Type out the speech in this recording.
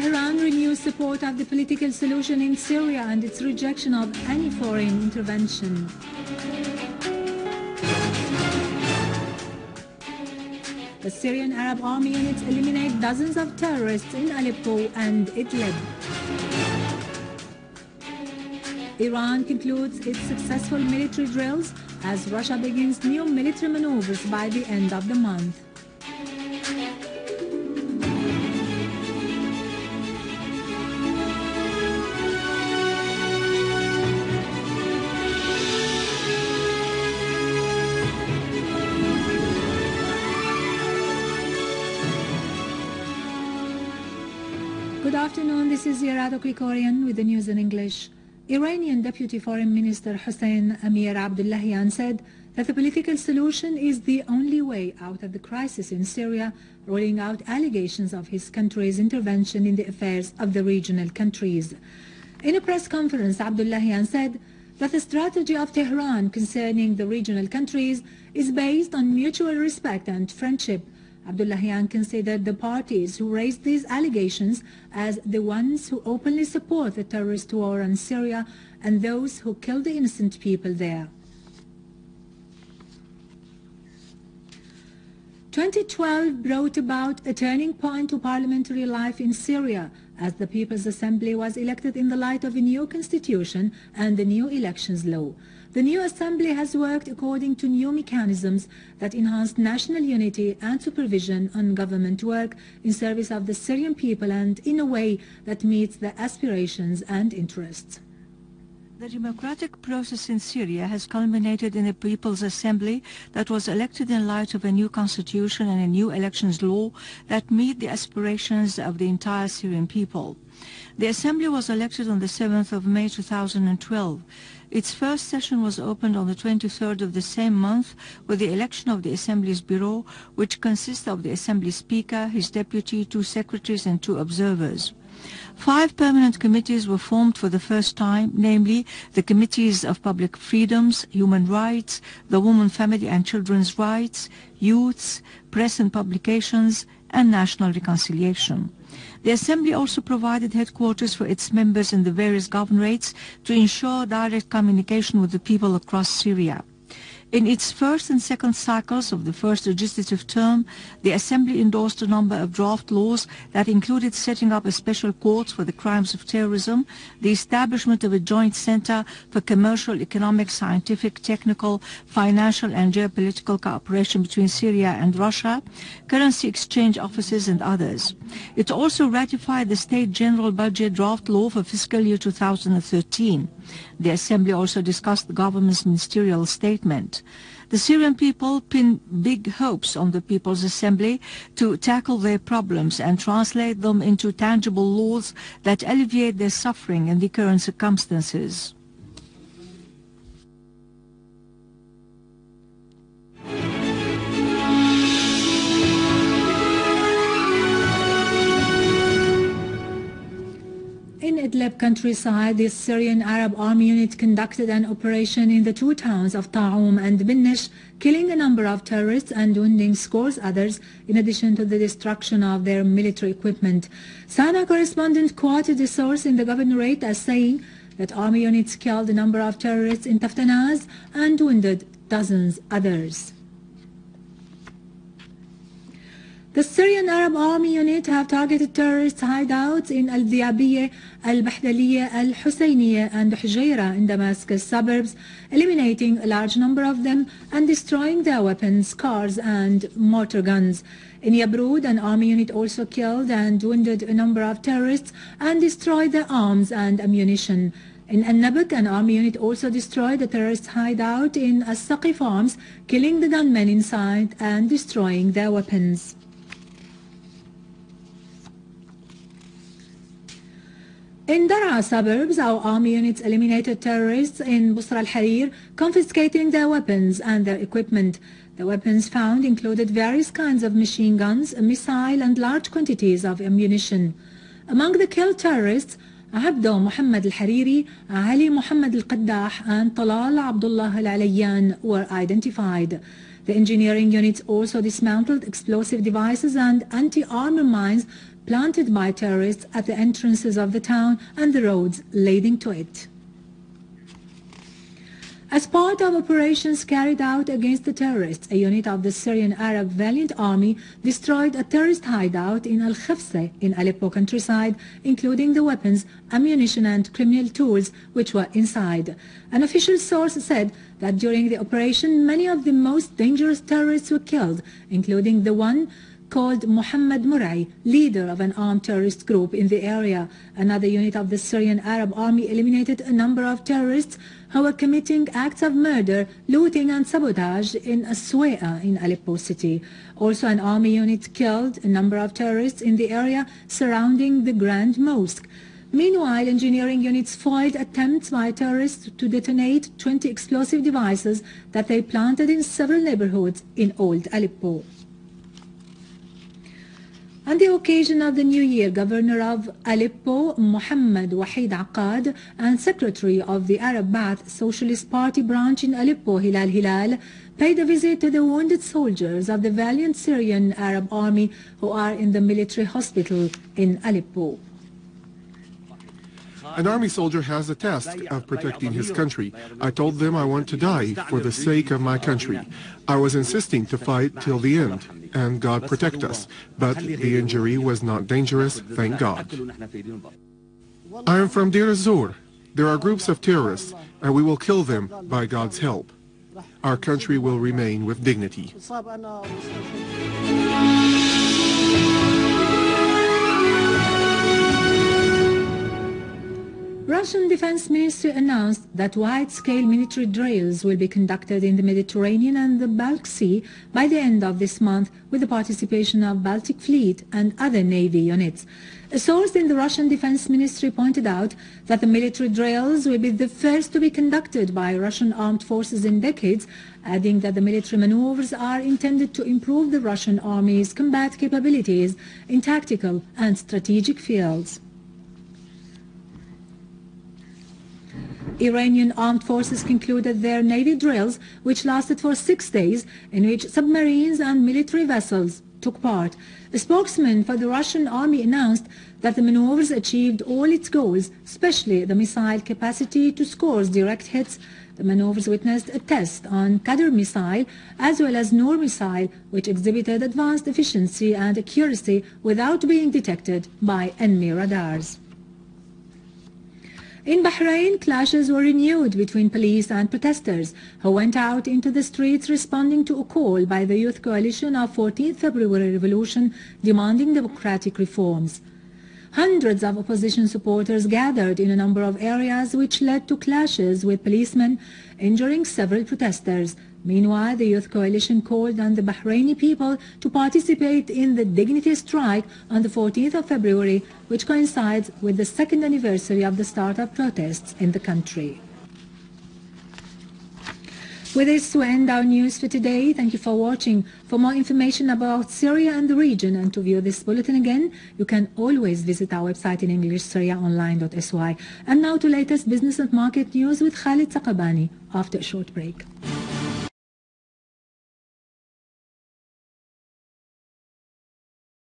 Tehran renews support of the political solution in Syria and its rejection of any foreign intervention. The Syrian Arab Army units eliminate dozens of terrorists in Aleppo and Idlib. Iran concludes its successful military drills as Russia begins new military maneuvers by the end of the month. Good afternoon, this is Yarado Krikorian with the news in English. Iranian Deputy Foreign Minister Hossein Amir Abdullahian said that the political solution is the only way out of the crisis in Syria, ruling out allegations of his country's intervention in the affairs of the regional countries. In a press conference, Abdullahian said that the strategy of Tehran concerning the regional countries is based on mutual respect and friendship. Abdullahian considered the parties who raised these allegations as the ones who openly support the terrorist war on Syria and those who kill the innocent people there. 2012 brought about a turning point to parliamentary life in Syria as the People's Assembly was elected in the light of a new constitution and the new elections law. The new assembly has worked according to new mechanisms that enhanced national unity and supervision on government work in service of the Syrian people and in a way that meets their aspirations and interests. The democratic process in Syria has culminated in a People's Assembly that was elected in light of a new constitution and a new elections law that meet the aspirations of the entire Syrian people. The Assembly was elected on the 7th of May 2012. Its first session was opened on the 23rd of the same month with the election of the Assembly's Bureau, which consists of the Assembly Speaker, his deputy, 2 secretaries and 2 observers. 5 permanent committees were formed for the first time, namely the Committees of Public Freedoms, Human Rights, the Women, Family and Children's Rights, Youths, Press and Publications, and National Reconciliation. The Assembly also provided headquarters for its members in the various governorates to ensure direct communication with the people across Syria. In its first and second cycles of the first legislative term, the Assembly endorsed a number of draft laws that included setting up a special court for the crimes of terrorism, the establishment of a joint center for commercial, economic, scientific, technical, financial and geopolitical cooperation between Syria and Russia, currency exchange offices and others. It also ratified the State General Budget draft law for fiscal year 2013. The Assembly also discussed the government's ministerial statement. The Syrian people pin big hopes on the People's Assembly to tackle their problems and translate them into tangible laws that alleviate their suffering in the current circumstances. In Idlib countryside, the Syrian Arab Army unit conducted an operation in the 2 towns of Ta'um and Binnish, killing a number of terrorists and wounding scores others, in addition to the destruction of their military equipment. Sana correspondent quoted a source in the governorate as saying that army units killed a number of terrorists in Taftanaz and wounded dozens others. The Syrian Arab Army unit have targeted terrorist hideouts in Al-Diabiyya, Al-Bahdaliyya, Al-Husayniyya and Hujayra in Damascus suburbs, eliminating a large number of them and destroying their weapons, cars and mortar guns. In Yabrud, an army unit also killed and wounded a number of terrorists and destroyed their arms and ammunition. In Al-Nabak, an army unit also destroyed a terrorist hideout in As-Saqi farms, killing the gunmen inside and destroying their weapons. In Daraa suburbs, our army units eliminated terrorists in Busra al-Harir, confiscating their weapons and their equipment. The weapons found included various kinds of machine guns, a missile and large quantities of ammunition. Among the killed terrorists, Abdo Muhammad al-Hariri, Ali Muhammad al-Qaddah and Talal Abdullah al-Alayyan were identified. The engineering units also dismantled explosive devices and anti-armor mines planted by terrorists at the entrances of the town and the roads leading to it. As part of operations carried out against the terrorists, a unit of the Syrian Arab Valiant Army destroyed a terrorist hideout in Al-Halqi in Aleppo countryside, including the weapons, ammunition and criminal tools which were inside. An official source said that during the operation many of the most dangerous terrorists were killed, including the one called Muhammad Mur'i, leader of an armed terrorist group in the area. Another unit of the Syrian Arab Army eliminated a number of terrorists who were committing acts of murder, looting and sabotage in Aswea in Aleppo city. Also an army unit killed a number of terrorists in the area surrounding the Grand Mosque. Meanwhile, engineering units foiled attempts by terrorists to detonate 20 explosive devices that they planted in several neighborhoods in Old Aleppo. On the occasion of the New Year, Governor of Aleppo, Muhammad Wahid Aqad, and Secretary of the al-Baath Socialist Party branch in Aleppo, Hilal, paid a visit to the wounded soldiers of the valiant Syrian Arab Army who are in the military hospital in Aleppo. An army soldier has a task of protecting his country. I told them I want to die for the sake of my country. I was insisting to fight till the end, and God protect us. But the injury was not dangerous, thank God. I am from Deir ez-Zor. There are groups of terrorists, and we will kill them by God's help. Our country will remain with dignity. Russian Defense Ministry announced that wide-scale military drills will be conducted in the Mediterranean and the Baltic Sea by the end of this month with the participation of Baltic Fleet and other Navy units. A source in the Russian Defense Ministry pointed out that the military drills will be the first to be conducted by Russian armed forces in decades, adding that the military maneuvers are intended to improve the Russian army's combat capabilities in tactical and strategic fields. Iranian armed forces concluded their navy drills, which lasted for 6 days, in which submarines and military vessels took part. A spokesman for the Russian army announced that the maneuvers achieved all its goals, especially the missile capacity to score direct hits. The maneuvers witnessed a test on Qadr missile as well as Noor missile, which exhibited advanced efficiency and accuracy without being detected by enemy radars. In Bahrain, clashes were renewed between police and protesters who went out into the streets responding to a call by the Youth Coalition of 14th February Revolution demanding democratic reforms. Hundreds of opposition supporters gathered in a number of areas which led to clashes with policemen, injuring several protesters. Meanwhile, the Youth Coalition called on the Bahraini people to participate in the Dignity Strike on the 14th of February, which coincides with the second anniversary of the start of protests in the country. With this, we end our news for today. Thank you for watching. For more information about Syria and the region and to view this bulletin again, you can always visit our website in English, syriaonline.sy. And now to latest business and market news with Khalid Saqabani after a short break.